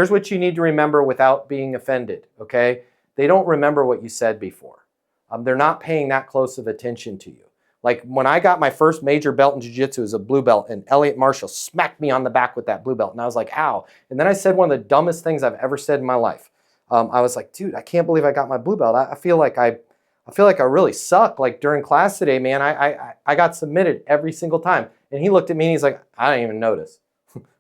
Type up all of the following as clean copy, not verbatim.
Here's what you need to remember without being offended, okay? They don't remember what you said before. They're not paying that close of attention to you. Like when I got my first major belt in jiu-jitsu as a blue belt, and Elliot Marshall smacked me on the back with that blue belt, and I was like, ow. And then I said one of the dumbest things I've ever said in my life. I was like, dude, I can't believe I got my blue belt. I feel like I really suck. Like during class today, man, I got submitted every single time. And he looked at me and he's like, I didn't even notice.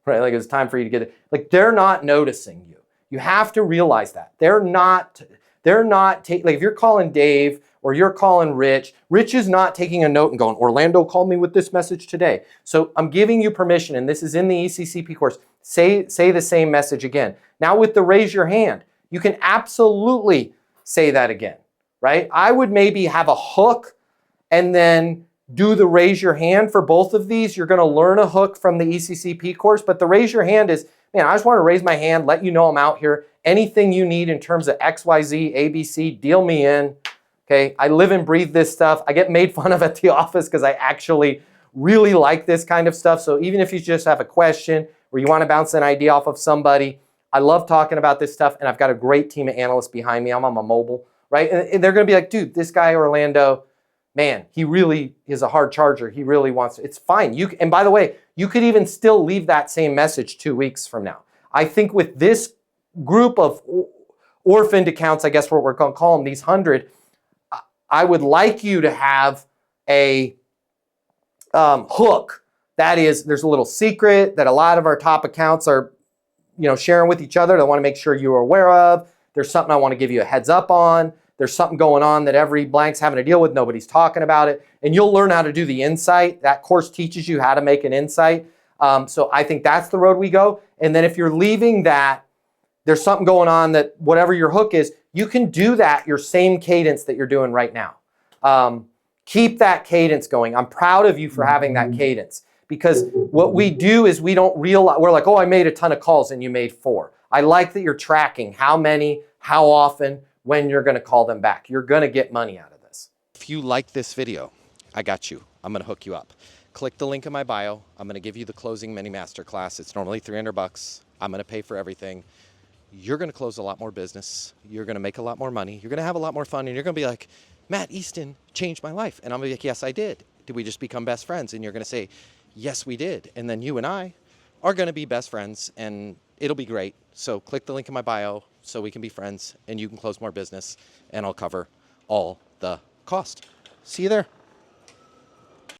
Right? Like it's time for you to get it. Like they're not noticing you. You have to realize that. They're not like if you're calling Dave or you're calling Rich is not taking a note and going, Orlando called me with this message today. So I'm giving you permission, and this is in the ECCP course, say the same message again. Now with the raise your hand, you can absolutely say that again, right? I would maybe have a hook and then do the raise your hand for both of these. You're gonna learn a hook from the ECCP course, but the raise your hand is, man, I just wanna raise my hand, let you know I'm out here. Anything you need in terms of XYZ, ABC, deal me in, okay? I live and breathe this stuff. I get made fun of at the office because I actually really like this kind of stuff. So even if you just have a question or you wanna bounce an idea off of somebody, I love talking about this stuff, and I've got a great team of analysts behind me. I'm on my mobile, right? And they're gonna be like, dude, this guy, Orlando, man, he really is a hard charger. He really wants to. It's fine. And by the way, you could even still leave that same message 2 weeks from now. I think with this group of orphaned accounts, I guess what we're going to call them, these 100, I would like you to have a hook. That is, there's a little secret that a lot of our top accounts are, sharing with each other. They want to make sure you are aware of. There's something I want to give you a heads up on. There's something going on that every blank's having to deal with. Nobody's talking about it. And you'll learn how to do the insight. That course teaches you how to make an insight. So I think that's the road we go. And then if you're leaving that, there's something going on that whatever your hook is, you can do that your same cadence that you're doing right now. Keep that cadence going. I'm proud of you for having that cadence, because what we do is we don't realize, we're like, oh, I made a ton of calls and you made 4. I like that you're tracking how many, how often, when you're going to call them back. You're going to get money out of this. If you like this video, I got you. I'm going to hook you up. Click the link in my bio. I'm going to give you the closing mini masterclass. It's normally $300. I'm going to pay for everything. You're going to close a lot more business. You're going to make a lot more money. You're going to have a lot more fun. And you're going to be like, Matt Easton changed my life. And I'm going to be like, yes, I did. Did we just become best friends? And you're going to say, yes, we did. And then you and I are going to be best friends, and it'll be great. So click the link in my bio so we can be friends and you can close more business, and I'll cover all the cost. See you there.